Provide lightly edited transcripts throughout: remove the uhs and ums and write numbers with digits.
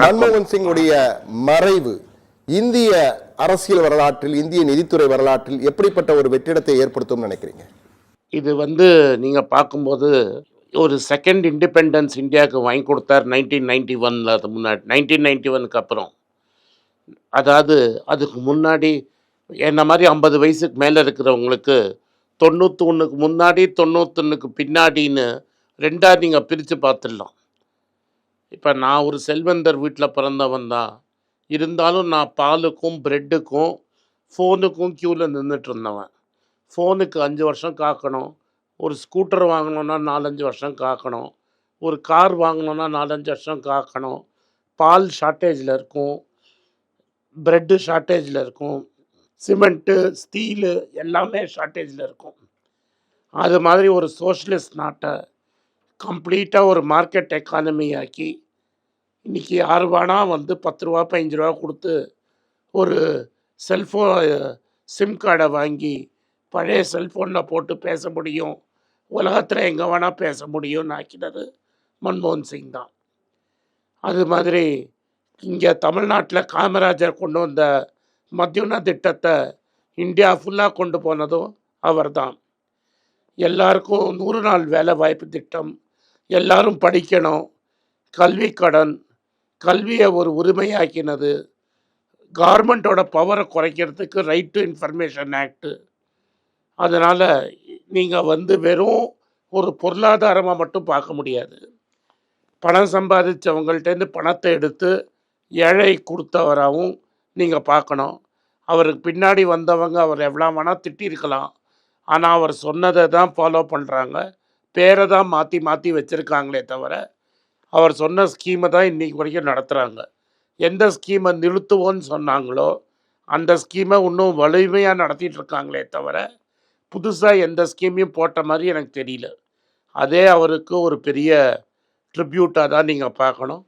மன்மோகன் சிங்குடைய மறைவு இந்திய அரசியல் வரலாற்றில், இந்திய நிதித்துறை வரலாற்றில் எப்படிப்பட்ட ஒரு வெற்றிடத்தை ஏற்படுத்தும் நினைக்கிறீங்க? இது நீங்கள் பார்க்கும்போது ஒரு செகண்ட் இண்டிபெண்டன்ஸ் இந்தியாவுக்கு வாங்கி கொடுத்தார் 1991. அது முன்னாடி 1991க்கு அப்புறம், அதாவது அதுக்கு முன்னாடி என்ன மாதிரி 50 வயசுக்கு மேலே இருக்கிறவங்களுக்கு 91க்கு முன்னாடி 91க்கு பின்னாடின்னு ரெண்டாக நீங்கள் பிரித்து பார்த்துடலாம். இப்போ நான் ஒரு செல்வந்தர் வீட்டில் பிறந்தவன் தான், இருந்தாலும் நான் பாலுக்கும் ப்ரெட்டுக்கும் ஃபோனுக்கும் க்யூவில் நின்றுட்டு இருந்தவன். ஃபோனுக்கு 5 வருஷம் காக்கணும், ஒரு ஸ்கூட்டர் வாங்கணுன்னா 4-5 வருஷம் காக்கணும், ஒரு கார் வாங்கணுன்னா 4-5 வருஷம் காக்கணும். பால் ஷார்ட்டேஜில் இருக்கும், ப்ரெட்டு ஷார்ட்டேஜில் இருக்கும், சிமெண்ட்டு ஸ்டீலு எல்லாமே ஷார்ட்டேஜில் இருக்கும். அது மாதிரி ஒரு சோஷலிஸ்ட் நாட்டை கம்ப்ளீட்டாக ஒரு மார்க்கெட் எக்கானமி ஆக்கி இன்றைக்கி யார் வேணால் 10 ரூபா 15 ரூபா கொடுத்து ஒரு செல்ஃபோன் சிம் கார்டை வாங்கி பழைய செல்ஃபோனில் போட்டு பேச முடியும், உலகத்தில் எங்கே வேணால் பேச முடியும்னு ஆக்கினது மன்மோகன் சிங் தான். அது மாதிரி இங்கே தமிழ்நாட்டில் காமராஜர் கொண்டு வந்த மத்யுன திட்டத்தை இந்தியா ஃபுல்லாக கொண்டு போனதும் அவர் தான். எல்லாருக்கும் 100 நாள் வேலை வாய்ப்பு திட்டம், எல்லாரும் படிக்கணும், கல்வி கடன், கல்வியை ஒரு உரிமையாக்கினது, கவர்மெண்ட்டோட பவரை குறைக்கிறதுக்கு ரைட் டு இன்ஃபர்மேஷன் ஆக்டு. அதனால் நீங்கள் வெறும் ஒரு பொருளாதாரமாக மட்டும் பார்க்க முடியாது. பணம் சம்பாதிச்சவங்கள்ட்டேருந்து பணத்தை எடுத்து ஏழை கொடுத்தவராகவும் நீங்கள் பார்க்கணும். அவருக்கு பின்னாடி வந்தவங்க அவர் எவ்வளோ வேணால் திட்டிருக்கலாம், ஆனால் அவர் சொன்னதை தான் ஃபாலோ பண்ணுறாங்க, பேரை தான் மாற்றி மாற்றி வச்சுருக்காங்களே தவிர அவர் சொன்ன ஸ்கீமை தான் இன்றைக்கி வரைக்கும் நடத்துகிறாங்க. எந்த ஸ்கீமை நிறுத்துவோன்னு சொன்னாங்களோ அந்த ஸ்கீமை இன்னும் வலிமையாக நடத்திட்டு இருக்காங்களே தவிர புதுசாக எந்த ஸ்கீமையும் போட்ட மாதிரி எனக்கு தெரியல. அதே அவருக்கு ஒரு பெரிய ட்ரிபியூட்டாக தான் நீங்கள் பார்க்கணும்.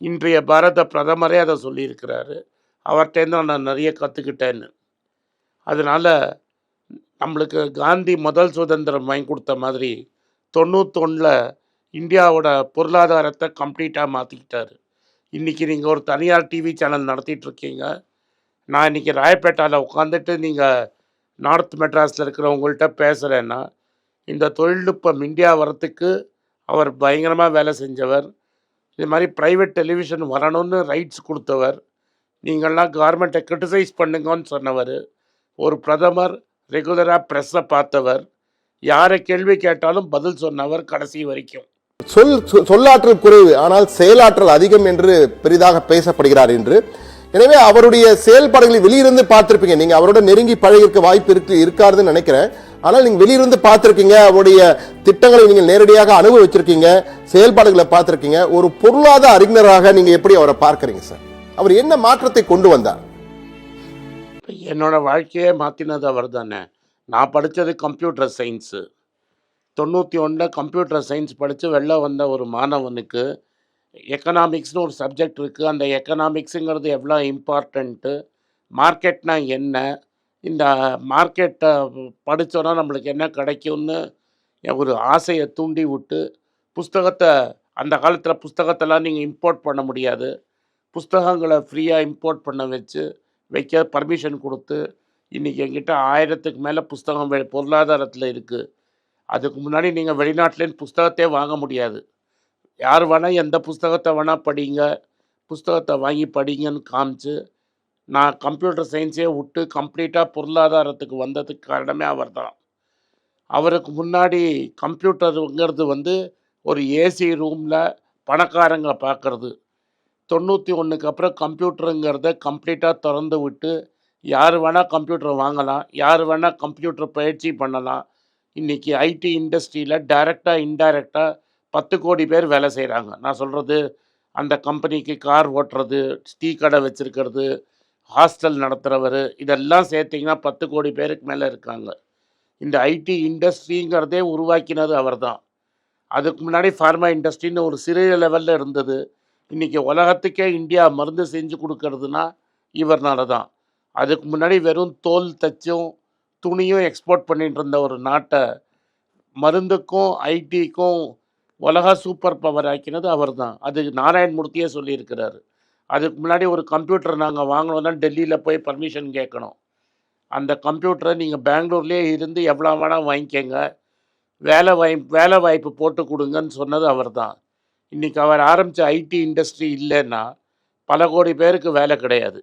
இன்றைய பாரத பிரதமரே அதை சொல்லியிருக்கிறாரு, அவர்கிட்டேருந்து நான் நிறைய கற்றுக்கிட்டேன்னு. அதனால் நம்மளுக்கு காந்தி முதல் சுதந்திரம் வாங்கி கொடுத்த மாதிரி 91ல் இந்தியாவோட பொருளாதாரத்தை கம்ப்ளீட்டாக மாற்றிக்கிட்டார். இன்றைக்கி நீங்கள் ஒரு தனியார் டிவி சேனல் நடத்திட்டுருக்கீங்க. நான் இன்றைக்கி ராயப்பேட்டாவில் உட்காந்துட்டு நீங்கள் நார்த் மெட்ராஸில் இருக்கிறவங்கள்ட்ட பேசுகிறேன்னா, இந்த தொழில்நுட்பம் இந்தியா வரத்துக்கு அவர் பயங்கரமாக வேலை செஞ்சவர். இது மாதிரி ப்ரைவேட் டெலிவிஷன் வரணும்னு ரைட்ஸ் கொடுத்தவர். நீங்கள்லாம் கவர்மெண்ட்டை கிரிட்டிசைஸ் பண்ணுங்கன்னு சொன்னவர். ஒரு பிரதமர், ரெகுலராக ப்ரெஸ்ஸை பார்த்தவர், யாரை கேள்வி கேட்டாலும் பதில் சொன்னவர் கடைசி வரைக்கும். சொல்லாற்றல் குறைவு, ஆனால் செயலாற்றல் அதிகம் என்று பெரிதாக பேசப்படுகிறார் என்று. எனவே அவருடைய செயல்பாடுகளை வெளியிருந்து பார்த்திருப்பீங்க, நீங்க அவரோட நெருங்கி பழகிருக்க வாய்ப்பு இருக்காருன்னு நினைக்கிறேன். ஆனால் நீங்க வெளியிருந்து பார்த்திருக்கீங்க, அவருடைய திட்டங்களை நீங்க நேரடியாக அனுபவிச்சிருக்கீங்க, செயல்பாடுகளை பார்த்திருக்கீங்க. ஒரு பொருளாதார அறிஞராக நீங்க எப்படி அவரை பார்க்கறீங்க சார்? அவர் என்ன மாற்றத்தை கொண்டு வந்தார்? என்னோட வாழ்க்கையே மாற்றினது அவர் தானே. நான் படித்தது கம்ப்யூட்டர் சயின்ஸு. 91 கம்ப்யூட்டர் சயின்ஸ் படித்து வெளில வந்த ஒரு மாணவனுக்கு எக்கனாமிக்ஸ்னு ஒரு சப்ஜெக்ட் இருக்குது. அந்த எக்கனாமிக்ஸுங்கிறது எவ்வளோ இம்பார்ட்டண்ட்டு, மார்க்கெட்னா என்ன, இந்த மார்க்கெட்டை படித்தோன்னா நம்மளுக்கு என்ன கிடைக்கும்னு ஒரு ஆசையை தூண்டி விட்டு, புஸ்தகத்தை அந்த காலத்தில் புஸ்தகத்தெல்லாம் நீங்கள் இம்போர்ட் பண்ண முடியாது, புஸ்தகங்களை ஃப்ரீயாக இம்போர்ட் பண்ண வைக்க பர்மிஷன் கொடுத்து, இன்றைக்கி என்கிட்ட 1000க்கு மேலே புஸ்தகம் பொருளாதாரத்தில் இருக்குது. அதுக்கு முன்னாடி நீங்கள் வெளிநாட்டிலேருந்து புஸ்தகத்தையே வாங்க முடியாது. யார் வேணால் எந்த புஸ்தகத்தை வேணால் படிங்க, புஸ்தகத்தை வாங்கி படிங்கன்னு காமிச்சு, நான் கம்ப்யூட்டர் சயின்ஸே விட்டு கம்ப்ளீட்டாக பொருளாதாரத்துக்கு வந்ததுக்கு காரணமே அவர் தான். அவருக்கு முன்னாடி கம்ப்யூட்டருங்கிறது ஒரு ஏசி ரூமில் பணக்காரங்க பார்க்குறது. 91க்கு அப்புறம் கம்ப்யூட்டருங்கிறத கம்ப்ளீட்டாக திறந்து விட்டு யார் வேணால் கம்ப்யூட்டர் வாங்கலாம், யார் வேணால் கம்ப்யூட்டர் பயிற்சி பண்ணலாம். இன்றைக்கி ஐடி இண்டஸ்ட்ரியில் டைரெக்டாக இன்டைரக்டாக 10 கோடி பேர் வேலை செய்கிறாங்க. நான் சொல்கிறது, அந்த கம்பெனிக்கு கார் ஓட்டுறது, டீ கடை வச்சுருக்கிறது, ஹாஸ்டல் நடத்துகிறவர், இதெல்லாம் சேர்த்திங்கன்னா 10 கோடி பேருக்கு மேலே இருக்காங்க. இந்த ஐடி இண்டஸ்ட்ரிங்கிறதே உருவாக்கினது அவர் தான். அதுக்கு முன்னாடி ஃபார்மா இண்டஸ்ட்ரின்னு ஒரு சிறிய லெவலில் இருந்தது. இன்றைக்கி உலகத்துக்கே இந்தியா மருந்து செஞ்சு கொடுக்கறதுனா இவர்னால தான். அதுக்கு முன்னாடி வெறும் தோல் தச்சும் துணியும் எக்ஸ்போர்ட் பண்ணிட்டு இருந்த ஒரு நாட்டை மருந்துக்கும் ஐடிக்கும் உலக சூப்பர் பவர் ஆக்கினது அவர் தான். அது நாராயண் மூர்த்தியே சொல்லியிருக்கிறாரு. அதுக்கு முன்னாடி ஒரு கம்ப்யூட்டர் நாங்கள் வாங்கணும்னா டெல்லியில் போய் பர்மிஷன் கேட்கணும். அந்த கம்ப்யூட்டரை நீங்கள் பெங்களூர்லேயே இருந்து எவ்வளோ வேணால் வாங்கிக்கங்க, வேலை வாய்ப்பு போட்டு கொடுங்கன்னு சொன்னது அவர் தான். இன்றைக்கி அவர் ஆரம்பித்த ஐடி இண்டஸ்ட்ரி இல்லைன்னா பல கோடி பேருக்கு வேலை கிடையாது.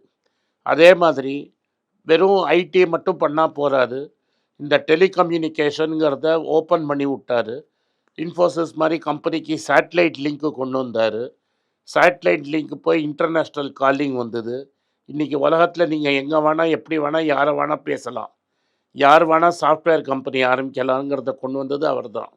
அதே மாதிரி வெறும் ஐடி மட்டும் பண்ணால் போகாது, இந்த டெலிகம்யூனிகேஷனுங்கிறத ஓப்பன் பண்ணி விட்டார். இன்ஃபோசிஸ் மாதிரி கம்பெனிக்கு சேட்டலைட் லிங்க்கு கொண்டு வந்தார். சேட்டலைட் லிங்க் போய் இன்டர்நேஷ்னல் காலிங் வந்தது. இன்றைக்கி உலகத்தில் நீங்கள் எங்கே வேணால் எப்படி வேணால் யாரை வேணால் பேசலாம், யார் வேணால் சாஃப்ட்வேர் கம்பெனி ஆரம்பிக்கலாங்கிறத கொண்டு வந்தது அவர் தான்.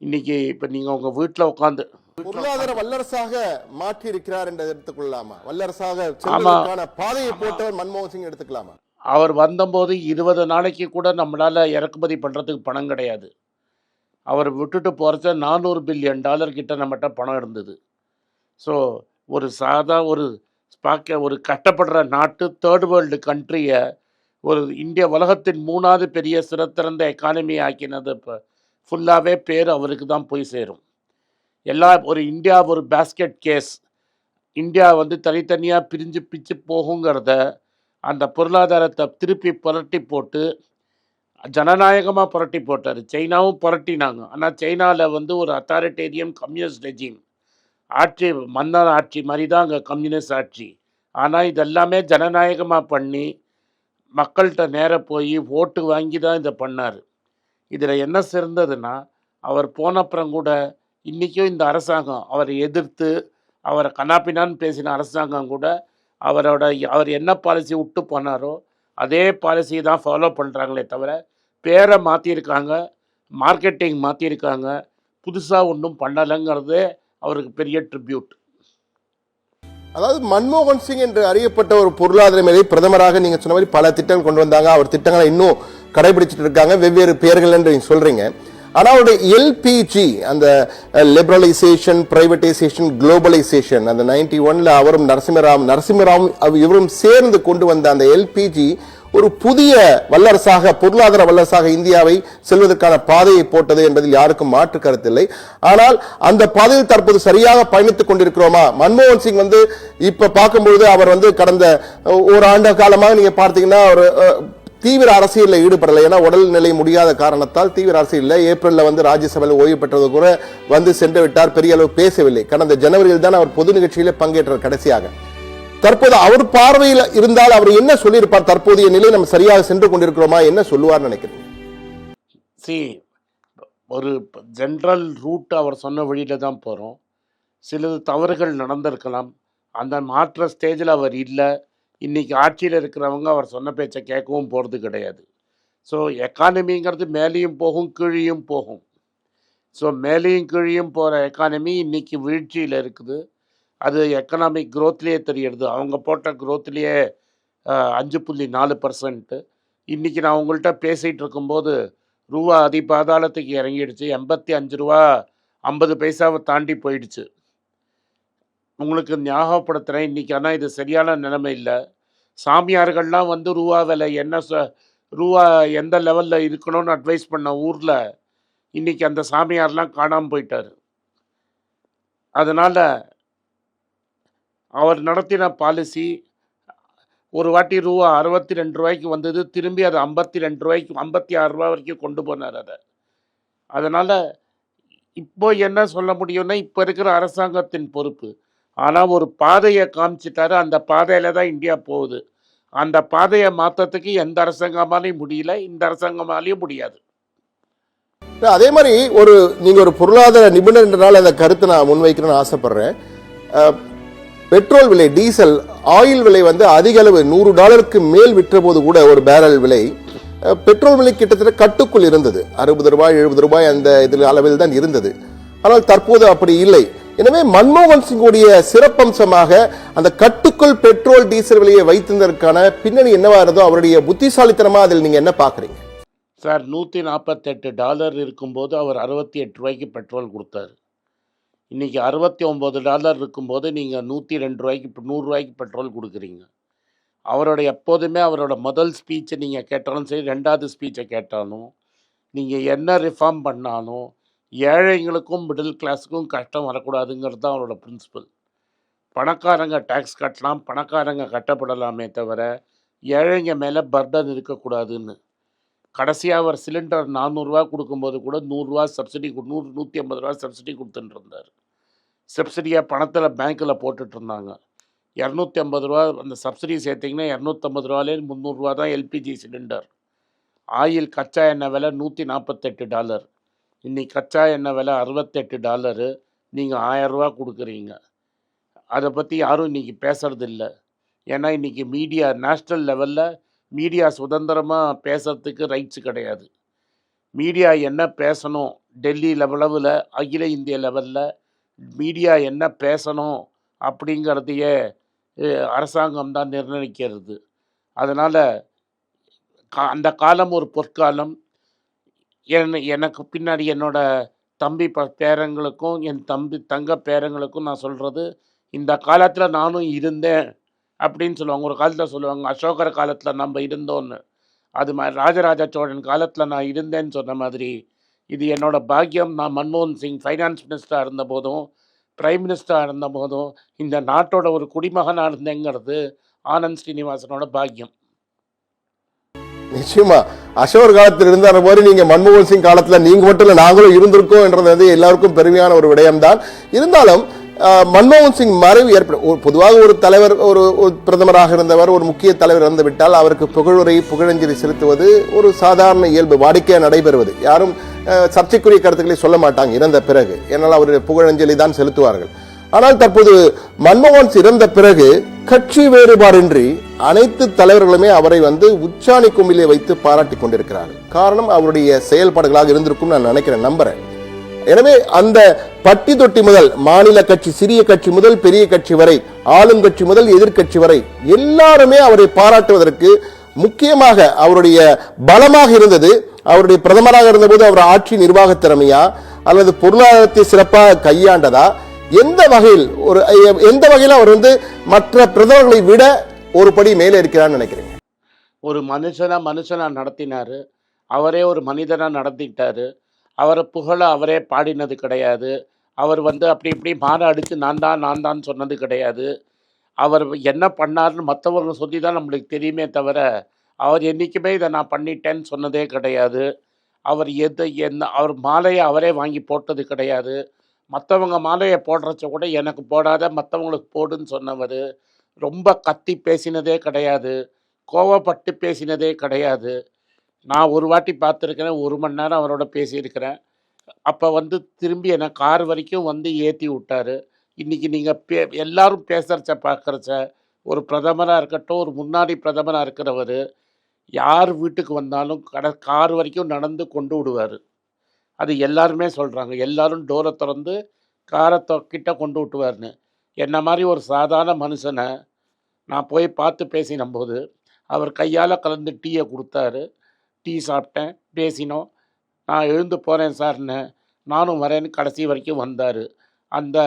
இன்றைக்கி இப்போ நீங்கள் உங்கள் வீட்டில் உட்காந்து பொருளாதார வல்லரசாக மாற்றி இருக்கிறார் என்று எடுத்துக்கொள்ளலாமா? வல்லரசாக செல்வதற்கான பாதையை போட்டவர் மன்மோகன் சிங் எடுத்துக்கலாமா? அவர் வந்தபோது 20 நாளைக்கு கூட நம்மளால் இறக்குமதி பண்ணுறதுக்கு பணம் கிடையாது. அவர் விட்டுட்டு போகிறச்ச $400 பில்லியன் கிட்ட நம்மகிட்ட பணம் இருந்தது. ஸோ ஒரு ஒரு கஷ்டப்படுற நாட்டு, தேர்ட் வேர்ல்டு கண்ட்ரியை ஒரு இந்தியா உலகத்தின் 3வது பெரிய சிறத்திறந்த எக்கானமி ஆக்கினது இப்போ ஃபுல்லாகவே பேர் அவருக்கு தான் போய் சேரும். இந்தியா ஒரு பேஸ்கெட் கேஸ். இந்தியா தனித்தனியாக பிச்சு போகுங்கிறத அந்த பொருளாதாரத்தை திருப்பி புரட்டி போட்டு ஜனநாயகமாக புரட்டி போட்டார். சைனாவும் புரட்டினாங்க. ஆனால் சைனாவில் ஒரு அத்தாரிட்டேரியன் கம்யூனிஸ்ட் ரெஜிம் ஆட்சி, மன்னர் ஆட்சி மாதிரி தான் அங்கே கம்யூனிஸ்ட் ஆட்சி. ஆனால் இதெல்லாமே ஜனநாயகமாக பண்ணி மக்கள்கிட்ட நேர போய் ஓட்டு வாங்கி தான் இதை பண்ணார். இதில் என்ன சிறந்ததுன்னா, அவர் போனப்புறம் கூட இன்றைக்கும் இந்த அரசாங்கம் அவரை எதிர்த்து அவரை கனாப்பினான்னு பேசின அரசாங்கம் கூட அவர் என்ன பாலிசி விட்டு போனாரோ அதே பாலிசியை தான் ஃபாலோ பண்ணுறாங்களே தவிர பேரை மாற்றிருக்காங்க, மார்க்கெட்டிங் மாற்றிருக்காங்க, புதுசாக ஒன்றும் பண்ணலைங்கிறது அவருக்கு பெரிய ட்ரிபியூட். அதாவது மன்மோகன் சிங் என்று அறியப்பட்ட ஒரு பொருளாதார மேதை பிரதமராக நீங்க சொன்ன மாதிரி பல திட்டங்கள் கொண்டு வந்தாங்க. அவர் திட்டங்களை இன்னும் கடைபிடிச்சிட்டு இருக்காங்க, வெவ்வேறு பெயர்கள் என்று நீங்க சொல்றீங்க. ஆனா அவருடைய எல்பிஜி, அந்த லிபரலைசேஷன், பிரைவேடைசேஷன், குளோபலைசேஷன், அந்த 91ல அவரும் நரசிம்மராவும் இவரும் சேர்ந்து கொண்டு வந்த அந்த எல்பிஜி ஒரு புதிய வல்லரசாக, பொருளாதார வல்லரசாக இந்தியாவை செல்வதற்கான பாதையை போட்டது என்பதில் யாருக்கும் மாற்று கருத்தில்லை. ஆனால் அந்த பாதையில் தற்போது சரியாக பயணித்துக் கொண்டிருக்கிறோமா? மன்மோகன் சிங் இப்ப பார்க்கும்பொழுது அவர் கடந்த ஒரு ஆண்டு காலமாக நீங்க பார்த்தீங்கன்னா ஒரு தீவிர அரசியலில் ஈடுபடலை. ஏன்னா உடல்நிலை முடியாத காரணத்தால் தீவிர அரசியல். ஏப்ரல்ல ராஜ்யசபையில் ஓய்வு பெற்றது கூட சென்று விட்டார், பெரிய அளவு பேசவில்லை. கடந்த ஜனவரியில் தான் அவர் பொது நிகழ்ச்சியில பங்கேற்றார் கடைசியாக. தற்போது அவர் பார்வையில் இருந்தால் அவர் என்ன சொல்லியிருப்பார்? தற்போதைய நிலை நம்ம சரியாக சென்று கொண்டிருக்கிறோமா, என்ன சொல்லுவார் நினைக்கிறேன்? ஒரு ஜென்ரல் ரூட் அவர் சொன்ன வழியில தான் போகிறோம். சிலது தவறுகள் நடந்திருக்கலாம். அந்த மாற்ற ஸ்டேஜில் அவர் இல்லை. இன்றைக்கி ஆட்சியில் இருக்கிறவங்க அவர் சொன்ன பேச்சை கேட்கவும் போகிறது கிடையாது. ஸோ எக்கானமிங்கிறது மேலேயும் போகும், கீழேயும் போகும். ஸோ மேலேயும் கீழேயும் போகிற எக்கானமி இன்றைக்கி வீழ்ச்சியில் இருக்குது. அது எக்கனாமிக் க்ரோத்லேயே தெரியுது. அவங்க போட்ட க்ரோத்லேயே 5.4%. இன்றைக்கி நான் உங்கள்கிட்ட பேசிகிட்டு இருக்கும்போது ரூபா அதிபாதாளத்துக்கு இறங்கிடுச்சு. 85 ரூபா 50 பைசாவை தாண்டி போயிடுச்சு. உங்களுக்கு ஞாபகப்படுத்துகிறேன் இன்றைக்கி. ஆனால் இது சரியான நிலைமை இல்லை. சாமியார்கள்லாம் ரூபா விலை ரூபா எந்த லெவலில் இருக்கணும்னு அட்வைஸ் பண்ண ஊரில் இன்றைக்கி அந்த சாமியார்லாம் காணாமல் போயிட்டார். அதனால் அவர் நடத்தின பாலிசி ஒரு வாட்டி ரூபா 62 ரூபாய்க்கு வந்தது, திரும்பி அது 52 ரூபாய்க்கு 56 ரூபா வரைக்கும் கொண்டு போனார் அதை. அதனால் இப்போ என்ன சொல்ல முடியும்னா, இப்போ இருக்கிற அரசாங்கத்தின் பொறுப்பு. ஆனால் ஒரு பாதையை காமிச்சிட்டாரு, அந்த பாதையில் தான் இந்தியா போகுது. அந்த பாதையை மாற்றத்துக்கு எந்த அரசாங்கமாலையும் முடியல, இந்த அரசாங்கமாலையும் முடியாது. அதே மாதிரி நீங்க ஒரு பொருளாதார நிபுணர் என்றால் அந்த கருத்தை நான் முன்வைக்கணும்னு ஆசைப்படுறேன். பெட்ரோல் விலை, டீசல், ஆயில் விலை அதிக அளவு $100 மேல் விற்ற போது கூட ஒரு பேரல் விலை, பெட்ரோல் விலை கிட்டத்தட்ட கட்டுக்குள் இருந்தது. 60 ரூபாய் 70 ரூபாய் அந்த இதில் அளவில் தான் இருந்தது. ஆனால் தற்போது அப்படி இல்லை. எனவே மன்மோகன் சிங்குடைய சிறப்பம்சமாக அந்த கட்டுக்குள் பெட்ரோல் டீசல் விலையை வைத்திருந்ததற்கான பின்னணி என்னவா இருந்தோ அவருடைய புத்திசாலித்தனமா அதில் நீங்க என்ன பாக்குறீங்க? சார், $148 இருக்கும்போது அவர் 68 ரூபாய்க்கு பெட்ரோல் கொடுத்தாரு. இன்றைக்கி $69 இருக்கும்போது நீங்கள் 102 ரூபாய்க்கு 100 ரூபாய்க்கு பெட்ரோல் கொடுக்குறீங்க. எப்போதுமே அவரோட முதல் ஸ்பீச்சை நீங்கள் கேட்டாலும் சரி, 2வது ஸ்பீச்சை கேட்டாலும், நீங்கள் என்ன ரிஃபார்ம் பண்ணாலும் ஏழைங்களுக்கும் மிடில் கிளாஸுக்கும் கஷ்டம் வரக்கூடாதுங்கிறது தான் அவரோட பிரின்சிபல். பணக்காரங்க டேக்ஸ் கட்டலாம், பணக்காரங்க கட்டப்படலாமே தவிர, ஏழைங்க மேலே பர்டன் இருக்கக்கூடாதுன்னு. கடைசியா அவர் சிலிண்டர் ரூ. 400 குடுக்கும்போது கூட ரூ. 100 சப்சிடி 100, ரூ. 150 சப்சிடி குடுத்துட்டு இருந்தாரு. சப்சிடியா பணத்தில பேங்க்ல போட்டுட்டு இருந்தாங்க. ரூ. 250 அந்த சப்சிடி சேர்த்தீங்கன்னா ரூ. 250லேருந்து ரூ. 300 தான் எல்பிஜி சிலிண்டர். ஆயில் கச்சா எண்ணெய் விலை $148. இன்னைக்கு கச்சா எண்ணெய் விலை $68. நீங்க ரூ. 1000 குடுக்குறீங்க. அத பத்தி யாரும் இன்னைக்கு பேசுறதில்ல. ஏன்னா இன்னைக்கு மீடியா நேஷனல் லெவல்ல மீடியா சுதந்திரமா பேசுறதுக்கு ரைட்ஸ் கிடையாது. மீடியா என்ன பேசணும், டெல்லி அளவுல, அகில இந்திய லெவல்ல மீடியா என்ன பேசணும் அப்படிங்கிறதையே அரசாங்கம் தான் நிர்ணயிக்கிறது. அதனால அந்த காலம் ஒரு பொற்காலம். எனக்கு பின்னாடி என்னோட தம்பி பேரங்களுக்கும், என் தங்க பேரங்களுக்கும் நான் சொல்றது, இந்த காலத்துல நானும் இருந்தேன் அப்படின்னு சொல்லுவாங்க. ஒரு காலத்துல சொல்லுவாங்க, அசோகர் காலத்துல நம்ம இருந்தோம்னு. அது மாதிரி ராஜராஜ சோழன் காலத்துல நான் இருந்தேன்னு சொன்ன மாதிரி, இது என்னோட பாக்கியம். நான் மன்மோகன் சிங் ஃபைனான்ஸ் மினிஸ்டரா இருந்தபோதும், பிரைம் மினிஸ்டரா இருந்தபோதும், இந்த நாட்டோட ஒரு குடிமகனா இருந்தேங்கிறது ஆனந்த் ஸ்ரீனிவாசனோட பாக்கியம். நிச்சயமா அசோகர் காலத்தில் இருந்த மாதிரி நீங்க மன்மோகன் சிங் காலத்துல நீங்க மட்டும் இல்ல நாங்களும் இருந்திருக்கோம் என்றது வந்து எல்லாருக்கும் பெருமையான ஒரு விடயம்தான். இருந்தாலும் மன்மோகன் சிங் மறைவு பொதுவாக ஒரு தலைவர், ஒரு பிரதமராக இருந்தவர், ஒரு முக்கிய தலைவர் இறந்து விட்டால் அவருக்கு புகழுரை புகழஞ்சலி செலுத்துவது ஒரு சாதாரண இயல்பு, வாடிக்கையாக நடைபெறுவது. யாரும் சர்ச்சைக்குரிய கருத்துக்களை சொல்ல மாட்டாங்க இறந்த பிறகு, ஏன்னால் அவர் புகழஞ்சலி தான் செலுத்துவார்கள். ஆனால் தற்போது மன்மோகன் இறந்த பிறகு கட்சி வேறுபாடின்றி அனைத்து தலைவர்களுமே அவரை வந்து உச்சாணி கும்பிலே வைத்து பாராட்டி கொண்டிருக்கிறார்கள். காரணம் அவருடைய செயல்பாடுகளாக இருந்திருக்கும் நான் நினைக்கிறேன், நம்புறேன். எனவே அந்த பட்டி தொட்டி முதல் மாநில கட்சி, சிறிய கட்சி முதல் பெரிய கட்சி வரை, ஆளும் கட்சி முதல் எதிர்கட்சி வரை எல்லாருமே அவரை பாராட்டுவதற்கு முக்கியமாக அவருடைய பலமாக இருந்தது அவருடைய பிரதமராக இருந்தபோது அவர் ஆட்சி நிர்வாக திறமையா அல்லது பொருளாதாரத்தை சிறப்பாக கையாண்டதா, எந்த வகையில் அவர் வந்து மற்ற பிரதமர்களை விட ஒரு படி மேலே இருக்கிறான்னு நினைக்கிறீங்க? ஒரு மனுஷனா நடத்தினாரு. அவரே ஒரு மனிதனா நடத்திட்டாரு. அவரை புகழ அவரே பாடினது கிடையாது. அவர் வந்து அப்படி இப்படி மாற அடித்து நான் தான் சொன்னது கிடையாது. அவர் என்ன பண்ணாருன்னு மற்றவங்க சொல்லி தான் நம்மளுக்கு தெரியுமே தவிர, அவர் என்றைக்குமே இதை நான் பண்ணிட்டேன்னு சொன்னதே கிடையாது. அவர் மாலையை அவரே வாங்கி போட்டது கிடையாது. மற்றவங்க மாலையை போடுறச்ச கூட எனக்கு போடாத மற்றவங்களுக்கு போடுன்னு சொன்னவர். ரொம்ப கத்தி பேசினதே கிடையாது. கோவப்பட்டு பேசினதே கிடையாது. நான் ஒரு வாட்டி பார்த்துருக்கிறேன், 1 மணி நேரம் அவரோட பேசியிருக்கிறேன். அப்போ வந்து திரும்பி என்னை கார் வரைக்கும் வந்து ஏற்றி விட்டாரு. இன்றைக்கி நீங்கள் எல்லாரும் பேசுகிறச்ச பார்க்குறச்ச, ஒரு பிரதமராக இருக்கட்டும், ஒரு முன்னாடி பிரதமராக இருக்கிறவர், யார் வீட்டுக்கு வந்தாலும் கார் வரைக்கும் நடந்து கொண்டு விடுவார். அது எல்லாருமே சொல்கிறாங்க. எல்லாரும் டோரை திறந்து காரை கிட்ட கொண்டு விட்டுவார்னு. என்ன மாதிரி ஒரு சாதாரண மனுஷனை நான் போய் பார்த்து பேசினம்போது, அவர் கையால் கலந்து டீயை கொடுத்தாரு. டீ சாப்பிட்டேன், பேசினோம். நான் எழுந்து போகிறேன் சார்ன்னு, நானும் வரேன்னு கடைசி வரைக்கும் வந்தார். அந்த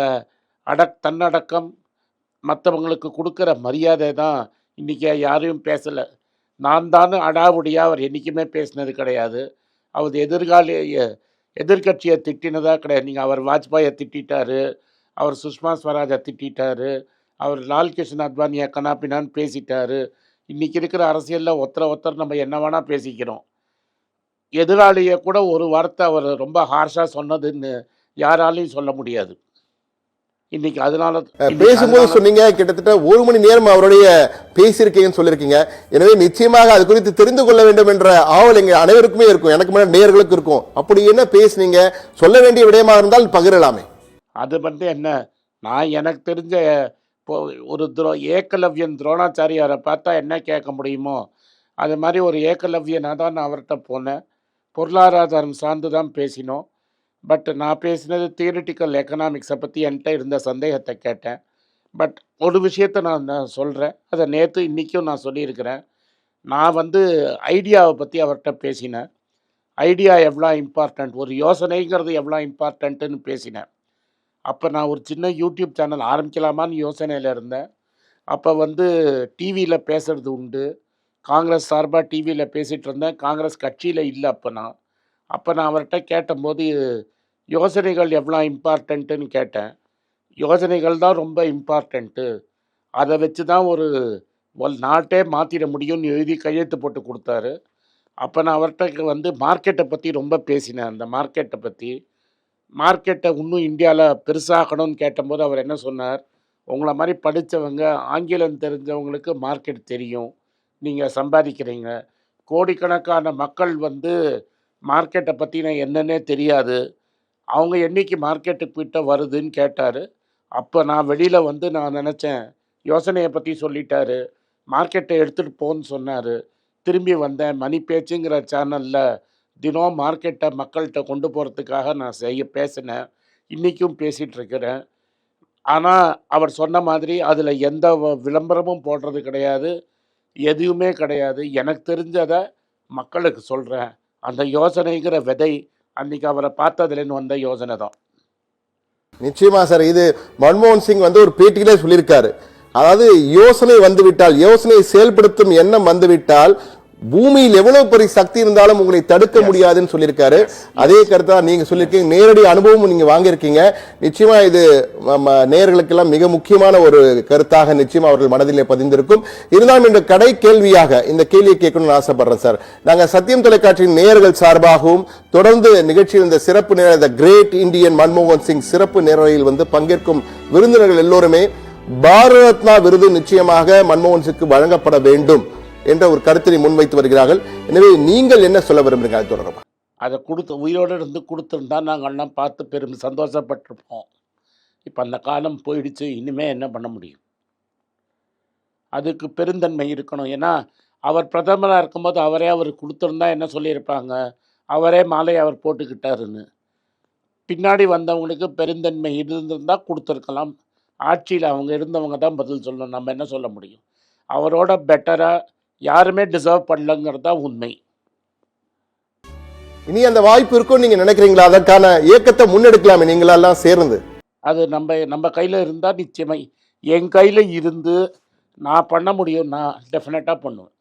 தன்னடக்கம், மற்றவங்களுக்கு கொடுக்குற மரியாதை தான் இன்றைக்கி யாரையும் பேசலை. நான் தானே அடாவுடியாக அவர் என்றைக்குமே பேசினது கிடையாது. அவர் எதிர்கட்சியை திட்டினதாக கிடையாது. நீங்கள் அவர் வாஜ்பாயை திட்டாரு, அவர் சுஷ்மா ஸ்வராஜை திட்டாரு, அவர் லால் கிருஷ்ண அத்வானியை கனாப்பினான்னு பேசிட்டாரு. இன்றைக்கி இருக்கிற அரசியலில் ஒருத்தர் நம்ம என்ன வேணால் பேசிக்கிறோம். எதிராளியை கூட ஒரு வார்த்தை அவர் ரொம்ப ஹார்ஷாக சொன்னதுன்னு யாராலையும் சொல்ல முடியாது. இன்னைக்கு அதனால பேசும்போது சொன்னீங்க கிட்டத்தட்ட 1 மணி நேரம் அவருடைய பேசியிருக்கீங்கன்னு சொல்லியிருக்கீங்க. எனவே நிச்சயமாக அது குறித்து தெரிந்து கொள்ள வேண்டும் என்ற ஆவல் எங்க அனைவருக்குமே இருக்கும், எனக்கு மேல நேயர்களுக்கு இருக்கும். அப்படி என்ன பேசுனீங்க, சொல்ல வேண்டிய விடயமா இருந்தால் பகிரலாமே. அது வந்து என்ன, நான் எனக்கு தெரிஞ்ச ஒரு ஏகலவ்யன் துரோணாச்சாரியாரை பார்த்தா என்ன கேட்க முடியுமோ அது மாதிரி ஒரு ஏகலவ்யனாக தான் நான் அவர்கிட்ட போனேன். பொருளாதாரம் சார்ந்து தான் பேசினோம். பட் நான் பேசினது தியரிட்டிக்கல் எக்கனாமிக்ஸை பற்றி என்கிட்ட இருந்த சந்தேகத்தை கேட்டேன். பட் ஒரு விஷயத்தை நான் சொல்கிறேன், அதை நேற்று இன்றைக்கும் நான் சொல்லியிருக்கிறேன். நான் வந்து ஐடியாவை பற்றி அவர்கிட்ட பேசினேன். ஐடியா எவ்வளோ இம்பார்ட்டண்ட், ஒரு யோசனைங்கிறது எவ்வளோ இம்பார்ட்டண்ட்டுன்னு பேசினேன். அப்போ நான் ஒரு சின்ன யூடியூப் சேனல் ஆரம்பிக்கலாமான்னு யோசனையில் இருந்தேன். அப்போ வந்து டிவியில் பேசுகிறது உண்டு, காங்கிரஸ் சார்பாக டிவியில் பேசிகிட்டு இருந்தேன். காங்கிரஸ் கட்சியில் இல்லை அப்போ நான் அவர்கிட்ட கேட்டபோது யோசனைகள் எவ்வளோ இம்பார்ட்டண்ட்டுன்னு கேட்டேன். யோசனைகள் தான் ரொம்ப இம்பார்ட்டண்ட்டு. அதை வச்சு தான் ஒரு நாட்டே மாற்றிட முடியும்னு எழுதி கையெழுத்து போட்டு கொடுத்தாரு. அப்போ நான் அவர்கிட்ட வந்து மார்க்கெட்டை பற்றி ரொம்ப பேசினேன். அந்த மார்க்கெட்டை பற்றி, மார்க்கெட்டை இன்னும் இந்தியாவில் பெருசாக்கணும்னு கேட்டபோது அவர் என்ன சொன்னார், உங்களை மாதிரி படித்தவங்க, ஆங்கிலம் தெரிஞ்சவங்களுக்கு மார்க்கெட் தெரியும், நீங்கள் சம்பாதிக்கிறீங்க. கோடிக்கணக்கான மக்கள் வந்து மார்க்கெட்டை பற்றின என்னன்னே தெரியாது, அவங்க என்னைக்கு மார்க்கெட்டுக்கு கிட்ட வருதுன்னு கேட்டார். அப்போ நான் வெளியில் வந்து நான் நினச்சேன், யோசனையை பற்றி சொல்லிட்டாரு, மார்க்கெட்டை எடுத்துகிட்டு போன்னு சொன்னார். திரும்பி வந்தேன். மணி பேச்சுங்கிற சேனலில் தினம் மார்க்கெட்டை மக்கள்கிட்ட கொண்டு போகிறதுக்காக நான் பேசினேன். இன்றைக்கும் பேசிகிட்டு இருக்கிறேன். ஆனால் அவர் சொன்ன மாதிரி அதில் எந்த விளம்பரமும் போடுறது கிடையாது, எதுவுமே கிடையாது. எனக்கு தெரிஞ்சதை மக்களுக்கு சொல்கிறேன். அந்த யோசனைங்கிற விதை அன்றைக்கி அவரை பார்த்ததுலேருந்து வந்த யோசனை தான். நிச்சயமா சார், இது மன்மோகன் சிங் வந்து ஒரு பேட்டியிலே சொல்லியிருக்காரு. அதாவது யோசனை வந்துவிட்டால், யோசனை செயல்படுத்தும் எண்ணம் வந்துவிட்டால் பூமியில் எவ்வளவு பெரிய சக்தி இருந்தாலும் உங்களை தடுக்க முடியாதுன்னு சொல்லியிருக்காரு. அதே கருத்தா நீங்க சொல்லியிருக்கீங்க, நேரடி அனுபவமும் நீங்க வாங்கியிருக்கீங்க. நிச்சயமா இது நேயர்களுக்கெல்லாம் மிக முக்கியமான ஒரு கருத்தாக நிச்சயமா அவர்கள் மனதிலே பதிந்திருக்கும். இருந்தாலும் இந்த கடை கேள்வியாக இந்த கேள்வியை கேட்கணும்னு ஆசைப்படுறேன் சார். நாங்க சத்தியம் தொலைக்காட்சியின் நேயர்கள் சார்பாகவும் தொடர்ந்து நிகழ்ச்சியில் இந்த சிறப்பு நேர த கிரேட் இந்தியன் மன்மோகன் சிங் சிறப்பு நேரலையில் வந்து பங்கேற்கும் விருந்தினர்கள் எல்லோருமே பாரத ரத்னா விருது நிச்சயமாக மன்மோகன் சிங்க்கு வழங்கப்பட வேண்டும் என்ற ஒரு கருத்தினை முன்வைத்து வருகிறார்கள். எனவே நீங்கள் என்ன சொல்ல விரும்புகிறீங்க அது தொடர்பாக? அதை உயிரோடு இருந்து கொடுத்துருந்தா நாங்கள்லாம் பார்த்து சந்தோஷப்பட்டிருப்போம். இப்போ அந்த காலம் போயிடுச்சு. இனிமேல் என்ன பண்ண முடியும்? அதுக்கு பெருந்தன்மை இருக்கணும். ஏன்னா அவர் பிரதமராக இருக்கும்போது அவர் கொடுத்துருந்தா என்ன சொல்லியிருப்பாங்க, அவரே மாலை அவர் போட்டுக்கிட்டாருன்னு. பின்னாடி வந்தவங்களுக்கு பெருந்தன்மை இருந்திருந்தால் கொடுத்துருக்கலாம். ஆட்சியில் அவங்க இருந்தவங்க தான் பதில் சொல்லணும். நம்ம என்ன சொல்ல முடியும்? அவரோட பெட்டராக யாருமே டிசர்வ் பண்ணலங்கிறது தான் உண்மை. இனி அந்த வாய்ப்பு இருக்கும் நீங்க நினைக்கிறீங்களா? அதற்கான இயக்கத்தை முன்னெடுக்கலாமே நீங்களெல்லாம் சேர்ந்து. அது நம்ம கையில் இருந்தால் நிச்சயமாக, என் கையில் இருந்து நான் பண்ண முடியும். நான் டெஃபினட்டாக பண்ணுவேன்.